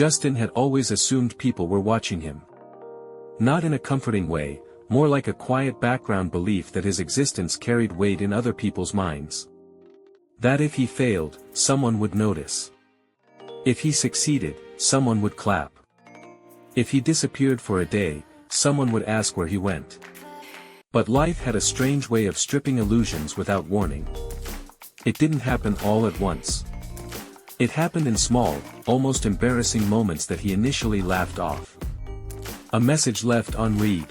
Justin had always assumed people were watching him. Not in a comforting way, more like a quiet background belief that his existence carried weight in other people's minds. That if he failed, someone would notice. If he succeeded, someone would clap. If he disappeared for a day, someone would ask where he went. But life had a strange way of stripping illusions without warning. It didn't happen all at once. It happened in small, almost embarrassing moments that he initially laughed off. A message left unread.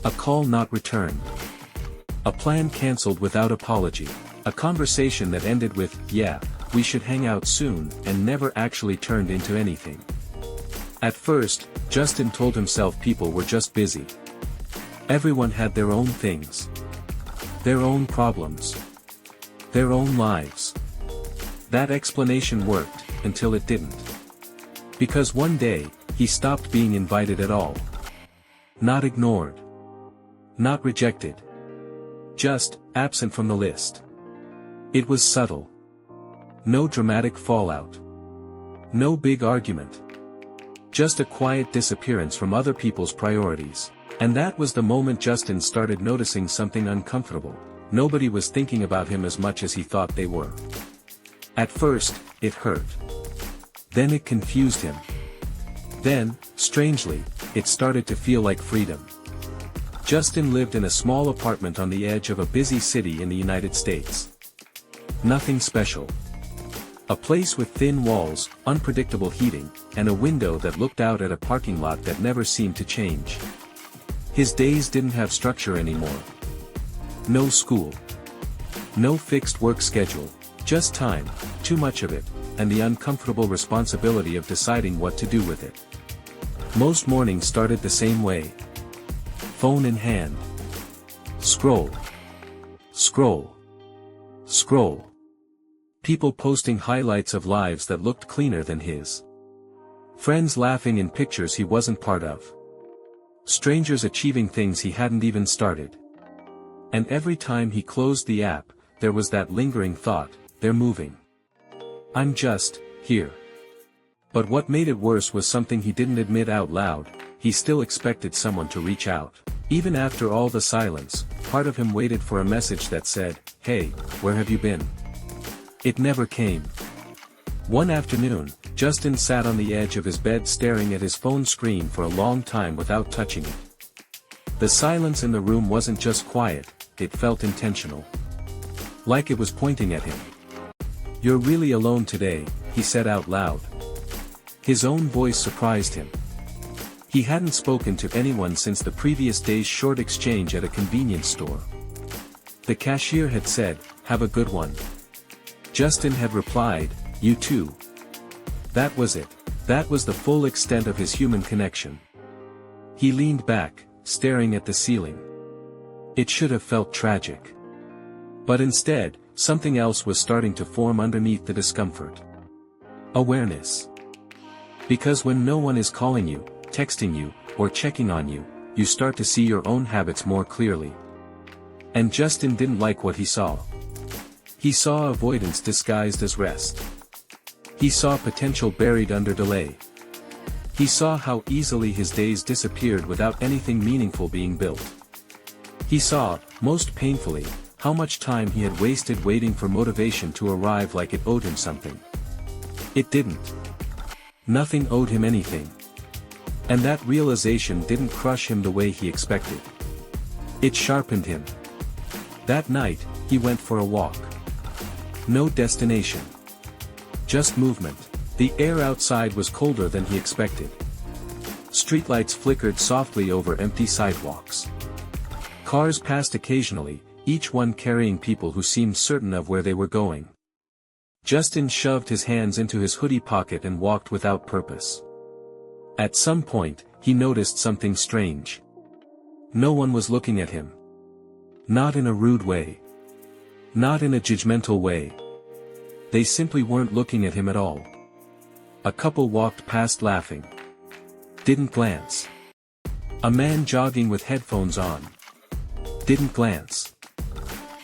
A call not returned. A plan cancelled without apology. A conversation that ended with, "Yeah, we should hang out soon," and never actually turned into anything. At first, Justin told himself people were just busy. Everyone had their own things. Their own problems. Their own lives. That explanation worked, until it didn't. Because one day, he stopped being invited at all. Not ignored. Not rejected. Just, absent from the list. It was subtle. No dramatic fallout. No big argument. Just a quiet disappearance from other people's priorities. And that was the moment Justin started noticing something uncomfortable. Nobody was thinking about him as much as he thought they were. At first, it hurt. Then it confused him. Then, strangely, it started to feel like freedom. Justin lived in a small apartment on the edge of a busy city in the United States. Nothing special. A place with thin walls, unpredictable heating, and a window that looked out at a parking lot that never seemed to change. His days didn't have structure anymore. No school. No fixed work schedule, just time, too much of it, and the uncomfortable responsibility of deciding what to do with it. Most mornings started the same way. Phone in hand. Scroll. Scroll. Scroll. People posting highlights of lives that looked cleaner than his. Friends laughing in pictures he wasn't part of. Strangers achieving things he hadn't even started. And every time he closed the app, there was that lingering thought, they're moving. I'm just, here. But what made it worse was something he didn't admit out loud. He still expected someone to reach out. Even after all the silence, part of him waited for a message that said, "Hey, where have you been?" It never came. One afternoon, Justin sat on the edge of his bed staring at his phone screen for a long time without touching it. The silence in the room wasn't just quiet, it felt intentional. Like it was pointing at him. "You're really alone today," he said out loud. His own voice surprised him. He hadn't spoken to anyone since the previous day's short exchange at a convenience store. The cashier had said, "Have a good one." Justin had replied, "You too." That was it. That was the full extent of his human connection. He leaned back, staring at the ceiling. It should have felt tragic. But instead, something else was starting to form underneath the discomfort. Awareness. Because when no one is calling you, texting you, or checking on you, you start to see your own habits more clearly. And Justin didn't like what he saw. He saw avoidance disguised as rest. He saw potential buried under delay. He saw how easily his days disappeared without anything meaningful being built. He saw, most painfully, how much time he had wasted waiting for motivation to arrive like it owed him something. It didn't. Nothing owed him anything. And that realization didn't crush him the way he expected. It sharpened him. That night, he went for a walk. No destination. Just movement. The air outside was colder than he expected. Streetlights flickered softly over empty sidewalks. Cars passed occasionally, each one carrying people who seemed certain of where they were going. Justin shoved his hands into his hoodie pocket and walked without purpose. At some point, he noticed something strange. No one was looking at him. Not in a rude way. Not in a judgmental way. They simply weren't looking at him at all. A couple walked past laughing. Didn't glance. A man jogging with headphones on. Didn't glance.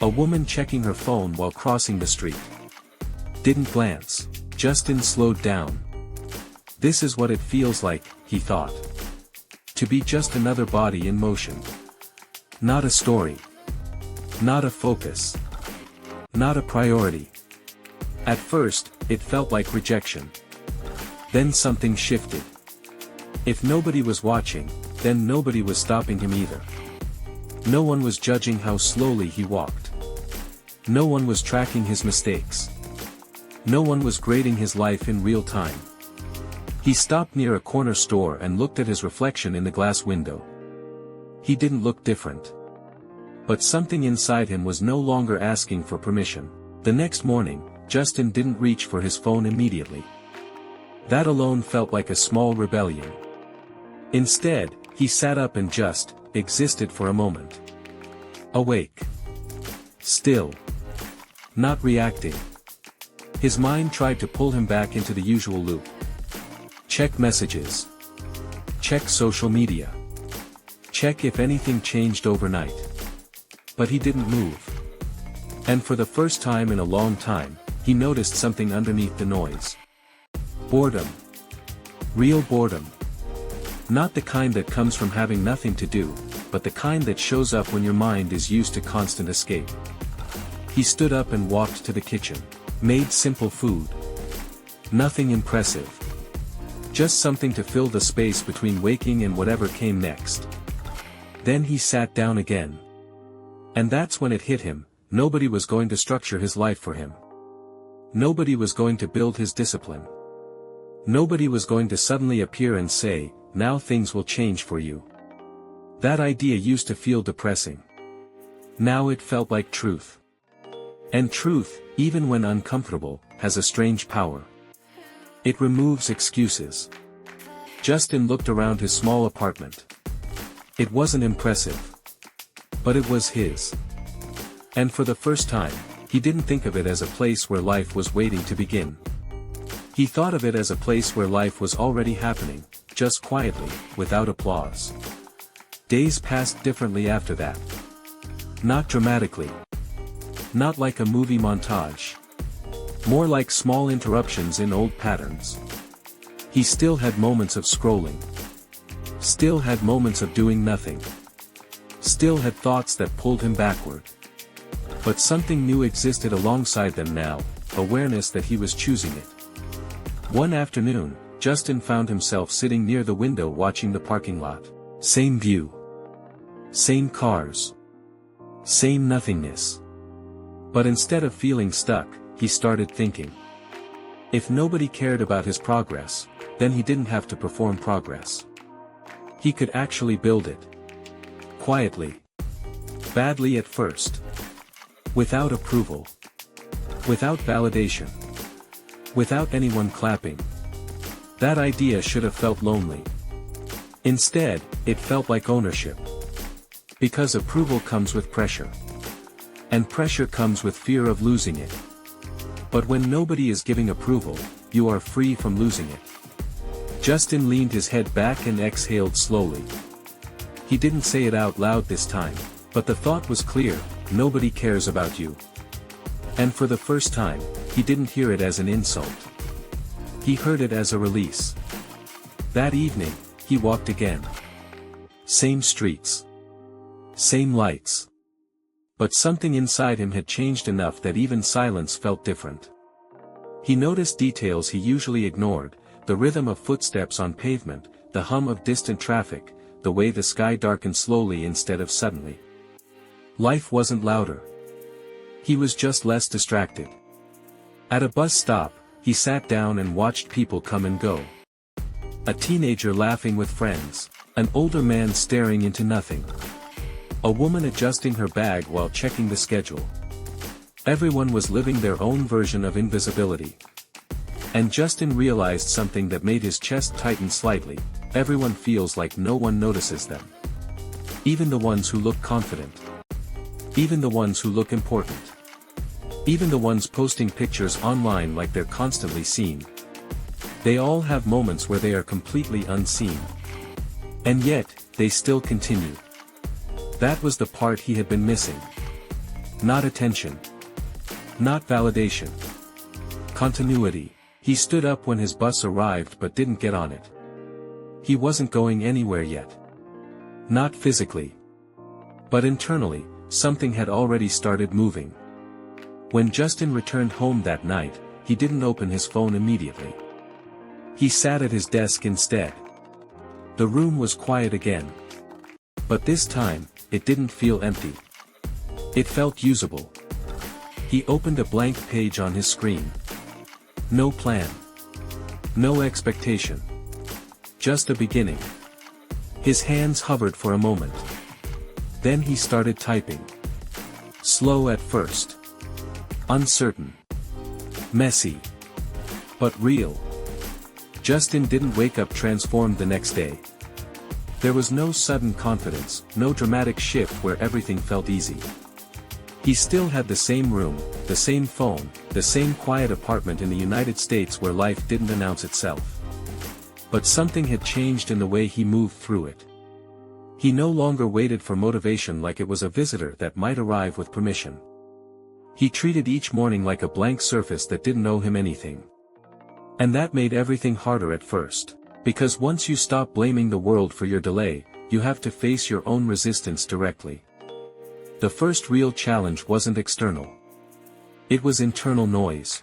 A woman checking her phone while crossing the street. Didn't glance. Justin slowed down. This is what it feels like, he thought. To be just another body in motion. Not a story. Not a focus. Not a priority. At first, it felt like rejection. Then something shifted. If nobody was watching, then nobody was stopping him either. No one was judging how slowly he walked. No one was tracking his mistakes. No one was grading his life in real time. He stopped near a corner store and looked at his reflection in the glass window. He didn't look different. But something inside him was no longer asking for permission. The next morning, Justin didn't reach for his phone immediately. That alone felt like a small rebellion. Instead, he sat up and just existed for a moment. Awake. Still. Not reacting. His mind tried to pull him back into the usual loop. Check messages. Check social media. Check if anything changed overnight. But he didn't move. And for the first time in a long time, he noticed something underneath the noise. Boredom. Real boredom. Not the kind that comes from having nothing to do, but the kind that shows up when your mind is used to constant escape. He stood up and walked to the kitchen. Made simple food. Nothing impressive. Just something to fill the space between waking and whatever came next. Then he sat down again. And that's when it hit him, nobody was going to structure his life for him. Nobody was going to build his discipline. Nobody was going to suddenly appear and say, now things will change for you. That idea used to feel depressing. Now it felt like truth. And truth, even when uncomfortable, has a strange power. It removes excuses. Justin looked around his small apartment. It wasn't impressive. But it was his. And for the first time, he didn't think of it as a place where life was waiting to begin. He thought of it as a place where life was already happening, just quietly, without applause. Days passed differently after that. Not dramatically. Not like a movie montage. More like small interruptions in old patterns. He still had moments of scrolling. Still had moments of doing nothing. Still had thoughts that pulled him backward. But something new existed alongside them now, awareness that he was choosing it. One afternoon, Justin found himself sitting near the window watching the parking lot. Same view. Same cars. Same nothingness. But instead of feeling stuck, he started thinking. If nobody cared about his progress, then he didn't have to perform progress. He could actually build it. Quietly. Badly at first. Without approval. Without validation. Without anyone clapping. That idea should have felt lonely. Instead, it felt like ownership. Because approval comes with pressure. And pressure comes with fear of losing it. But when nobody is giving approval, you are free from losing it. Justin leaned his head back and exhaled slowly. He didn't say it out loud this time, but the thought was clear, nobody cares about you. And for the first time, he didn't hear it as an insult. He heard it as a release. That evening, he walked again. Same streets. Same lights. But something inside him had changed enough that even silence felt different. He noticed details he usually ignored, the rhythm of footsteps on pavement, the hum of distant traffic, the way the sky darkened slowly instead of suddenly. Life wasn't louder. He was just less distracted. At a bus stop, he sat down and watched people come and go. A teenager laughing with friends, an older man staring into nothing. A woman adjusting her bag while checking the schedule. Everyone was living their own version of invisibility. And Justin realized something that made his chest tighten slightly, everyone feels like no one notices them. Even the ones who look confident. Even the ones who look important. Even the ones posting pictures online like they're constantly seen. They all have moments where they are completely unseen. And yet, they still continue. That was the part he had been missing. Not attention. Not validation. Continuity. He stood up when his bus arrived but didn't get on it. He wasn't going anywhere yet. Not physically. But internally, something had already started moving. When Justin returned home that night, he didn't open his phone immediately. He sat at his desk instead. The room was quiet again. But this time, it didn't feel empty. It felt usable. He opened a blank page on his screen. No plan. No expectation. Just a beginning. His hands hovered for a moment. Then he started typing. Slow at first. Uncertain. Messy. But real. Justin didn't wake up transformed the next day. There was no sudden confidence, no dramatic shift where everything felt easy. He still had the same room, the same phone, the same quiet apartment in the United States where life didn't announce itself. But something had changed in the way he moved through it. He no longer waited for motivation like it was a visitor that might arrive with permission. He treated each morning like a blank surface that didn't owe him anything. And that made everything harder at first. Because once you stop blaming the world for your delay, you have to face your own resistance directly. The first real challenge wasn't external. It was internal noise.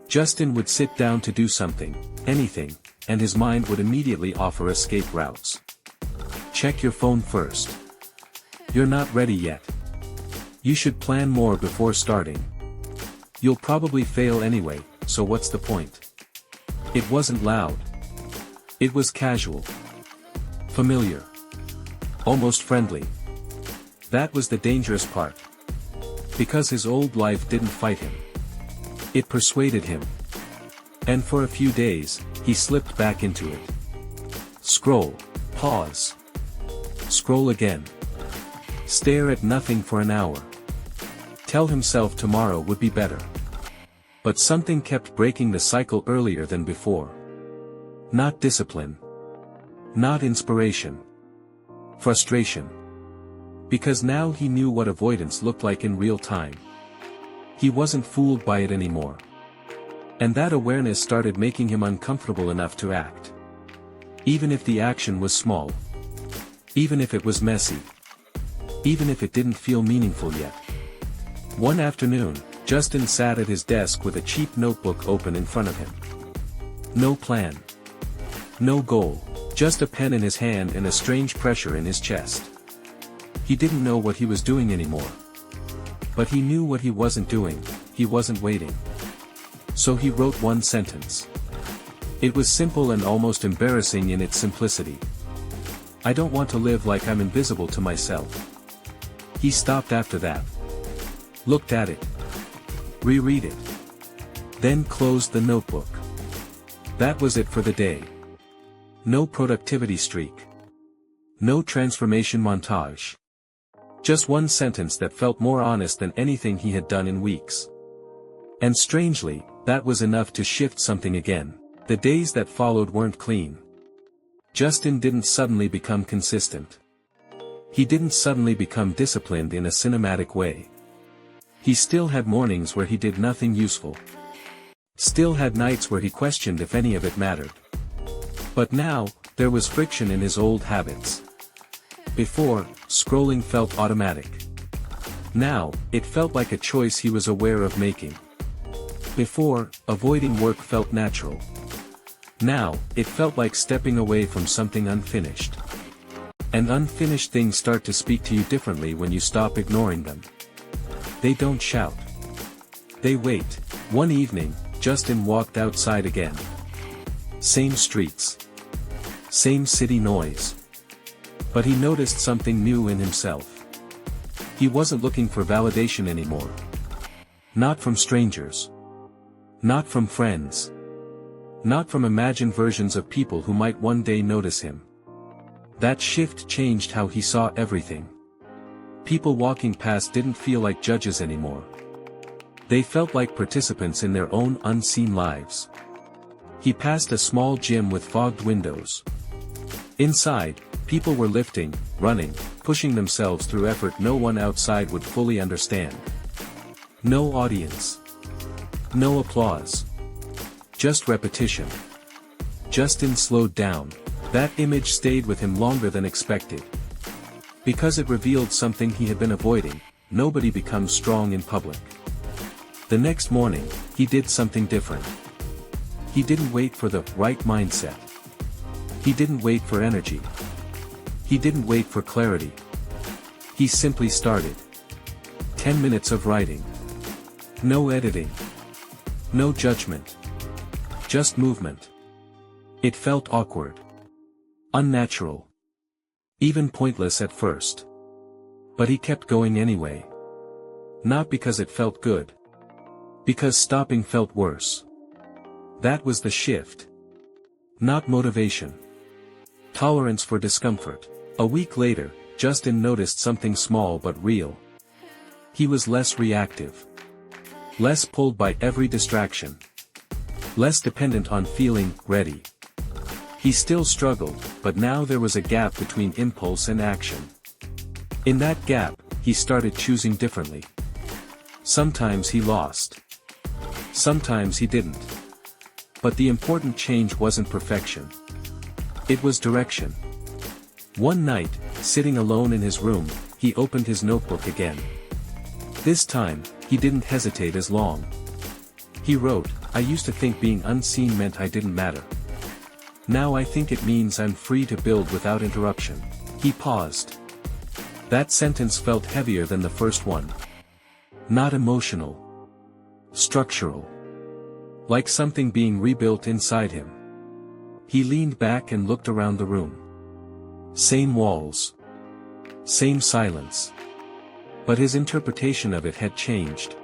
Justin would sit down to do something, anything, and his mind would immediately offer escape routes. Check your phone first. You're not ready yet. You should plan more before starting. You'll probably fail anyway, so what's the point? It wasn't loud. It was casual. Familiar. Almost friendly. That was the dangerous part. Because his old life didn't fight him. It persuaded him. And for a few days, he slipped back into it. Scroll. Pause. Scroll again. Stare at nothing for an hour. Tell himself tomorrow would be better. But something kept breaking the cycle earlier than before. Not discipline. Not inspiration. Frustration. Because now he knew what avoidance looked like in real time. He wasn't fooled by it anymore. And that awareness started making him uncomfortable enough to act. Even if the action was small. Even if it was messy. Even if it didn't feel meaningful yet. One afternoon, Justin sat at his desk with a cheap notebook open in front of him. No plan. No goal, just a pen in his hand and a strange pressure in his chest. He didn't know what he was doing anymore. But he knew what he wasn't doing, he wasn't waiting. So he wrote one sentence. It was simple and almost embarrassing in its simplicity. I don't want to live like I'm invisible to myself. He stopped after that. Looked at it. Reread it. Then closed the notebook. That was it for the day. No productivity streak. No transformation montage. Just one sentence that felt more honest than anything he had done in weeks. And strangely, that was enough to shift something again. The days that followed weren't clean. Justin didn't suddenly become consistent. He didn't suddenly become disciplined in a cinematic way. He still had mornings where he did nothing useful. Still had nights where he questioned if any of it mattered. But now, there was friction in his old habits. Before, scrolling felt automatic. Now, it felt like a choice he was aware of making. Before, avoiding work felt natural. Now, it felt like stepping away from something unfinished. And unfinished things start to speak to you differently when you stop ignoring them. They don't shout. They wait. One evening, Justin walked outside again. Same streets. Same city noise. But he noticed something new in himself. He wasn't looking for validation anymore. Not from strangers. Not from friends. Not from imagined versions of people who might one day notice him. That shift changed how he saw everything. People walking past didn't feel like judges anymore. They felt like participants in their own unseen lives. He passed a small gym with fogged windows. Inside, people were lifting, running, pushing themselves through effort no one outside would fully understand. No audience. No applause. Just repetition. Justin slowed down. That image stayed with him longer than expected. Because it revealed something he had been avoiding: nobody becomes strong in public. The next morning, he did something different. He didn't wait for the right mindset. He didn't wait for energy. He didn't wait for clarity. He simply started. 10 minutes of writing. No editing. No judgment. Just movement. It felt awkward. Unnatural. Even pointless at first. But he kept going anyway. Not because it felt good. Because stopping felt worse. That was the shift. Not motivation. Tolerance for discomfort. A week later, Justin noticed something small but real. He was less reactive. Less pulled by every distraction. Less dependent on feeling ready. He still struggled, but now there was a gap between impulse and action. In that gap, he started choosing differently. Sometimes he lost. Sometimes he didn't. But the important change wasn't perfection. It was direction. One night, sitting alone in his room, he opened his notebook again. This time, he didn't hesitate as long. He wrote, "I used to think being unseen meant I didn't matter. Now I think it means I'm free to build without interruption." He paused. That sentence felt heavier than the first one. Not emotional. Structural. Like something being rebuilt inside him. He leaned back and looked around the room. Same walls. Same silence. But his interpretation of it had changed.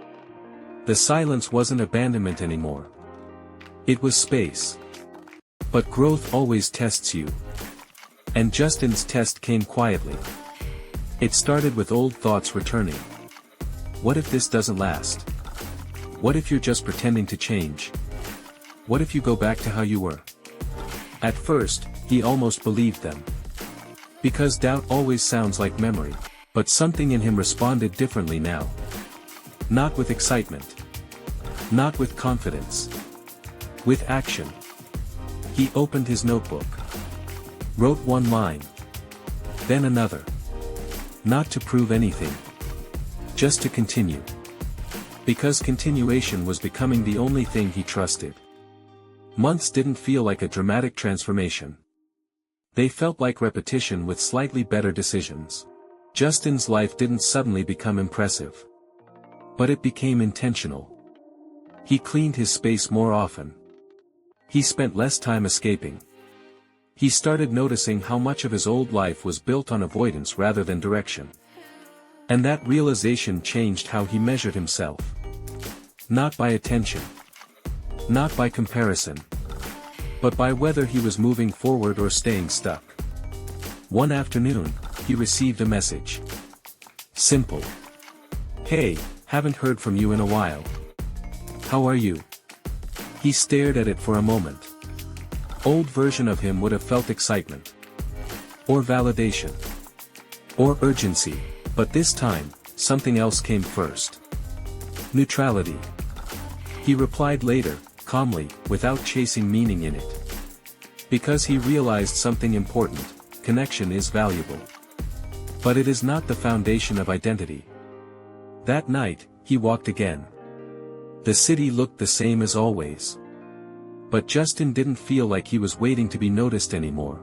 The silence wasn't abandonment anymore. It was space. But growth always tests you. And Justin's test came quietly. It started with old thoughts returning. What if this doesn't last? What if you're just pretending to change? What if you go back to how you were? At first, he almost believed them. Because doubt always sounds like memory. But something in him responded differently now. Not with excitement. Not with confidence. With action. He opened his notebook. Wrote one line. Then another. Not to prove anything. Just to continue. Because continuation was becoming the only thing he trusted. Months didn't feel like a dramatic transformation. They felt like repetition with slightly better decisions. Justin's life didn't suddenly become impressive. But it became intentional. He cleaned his space more often. He spent less time escaping. He started noticing how much of his old life was built on avoidance rather than direction. And that realization changed how he measured himself. Not by attention. Not by comparison. But by whether he was moving forward or staying stuck. One afternoon, he received a message. Simple. "Hey, haven't heard from you in a while. How are you?" He stared at it for a moment. Old version of him would have felt excitement. Or validation. Or urgency, but this time, something else came first. Neutrality. He replied later, calmly, without chasing meaning in it. Because he realized something important: connection is valuable. But it is not the foundation of identity. That night, he walked again. The city looked the same as always. But Justin didn't feel like he was waiting to be noticed anymore.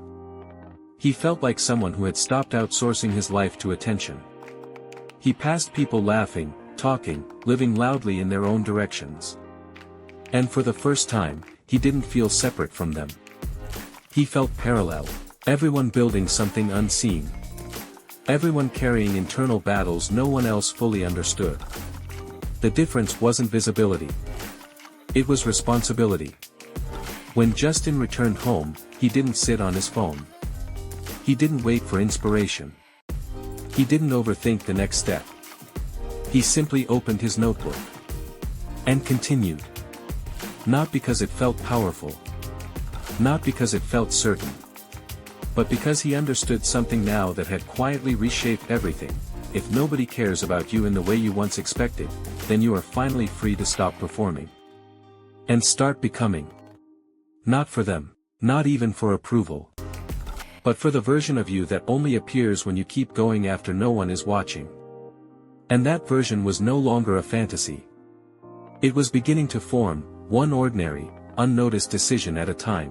He felt like someone who had stopped outsourcing his life to attention. He passed people laughing, talking, living loudly in their own directions. And for the first time, he didn't feel separate from them. He felt parallel. Everyone building something unseen. Everyone carrying internal battles no one else fully understood. The difference wasn't visibility. It was responsibility. When Justin returned home, he didn't sit on his phone. He didn't wait for inspiration. He didn't overthink the next step. He simply opened his notebook. And continued. Not because it felt powerful. Not because it felt certain. But because he understood something now that had quietly reshaped everything. If nobody cares about you in the way you once expected, then you are finally free to stop performing. And start becoming. Not for them. Not even for approval. But for the version of you that only appears when you keep going after no one is watching. And that version was no longer a fantasy. It was beginning to form, one ordinary, unnoticed decision at a time.